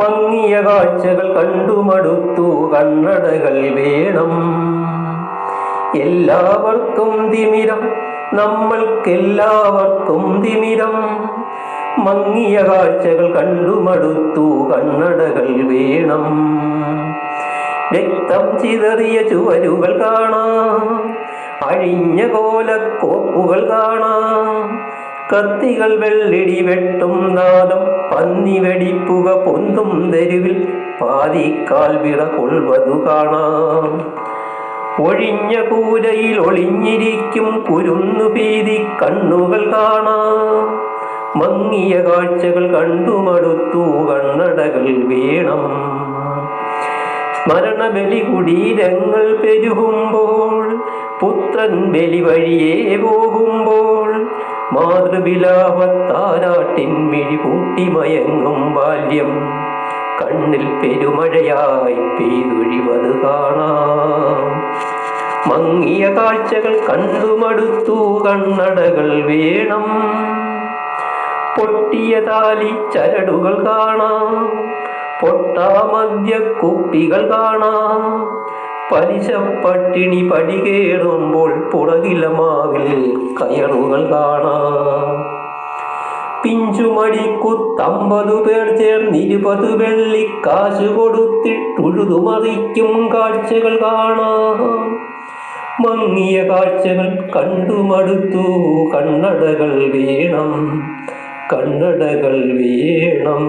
മങ്ങിയ കാഴ്ചകൾ കണ്ടുമടുത്തു കണ്ണടകൾ വേണം. എല്ലാവർക്കും തിമിരം, നമ്മൾക്കെല്ലാവർക്കും തിമിരം. മങ്ങിയ കാഴ്ചകൾ കണ്ടുമടുത്തു കണ്ണടകൾ വേണം. രക്തം ചിതറിയ ചുവരുകൾ കാണാം, അഴിഞ്ഞ കോലക്കോപ്പുകൾ കാണാം. കത്തികൾ വെള്ളിടി വെട്ടും നാദം, പന്നി വെടിപ്പുക പൊന്തും തെരുവിൽ പാതിക്കാൽ വിറ കൊള്ളുവതു കാണാം. ഒഴിഞ്ഞ കൂരയിൽ ഒളിഞ്ഞിരിക്കും കുരുന്നു ഭീതി കണ്ണുകൾ കാണാം. മങ്ങിയ കാഴ്ചകൾ കണ്ടുമടുത്തു കണ്ണടകൾ വേണം. സ്മരണബലി കുടീരങ്ങൾ പെരുകുമ്പോൾ, പുത്രൻ ബലി വഴിയേ പോകുമ്പോൾ, മാതൃവിലാപത്താരാട്ടിൻ മിഴി പൂട്ടിമയങ്ങും ബാല്യം കണ്ണിൽ പെരുമഴയായി പെയ്തൊഴിവത് കാണാം. മങ്ങിയ കാഴ്ചകൾ കണ്ടുമടുത്തു കണ്ണടകൾ വേണം. പൊട്ടിയ താലി ചരടുകൾ കാണാം, പൊട്ടാമദ്യ കുപ്പികൾ കാണാം. പലിശ പട്ടിണി പടികേറുമ്പോൾ പുറകിലമാവിൽ കയറുകൾ കാണാം. പിഞ്ചുമടിക്കുത്തമ്പതു പേർ ചേർന്ന്20 വെള്ളിക്കാശ് കൊടുത്തിട്ടുഴുതുമറിക്കും കാഴ്ചകൾ കാണാം. മങ്ങിയ കാഴ്ചകൾ കണ്ടുമടുത്തു കണ്ണടകൾ വേണം, കണ്ണടകൾ വേണം.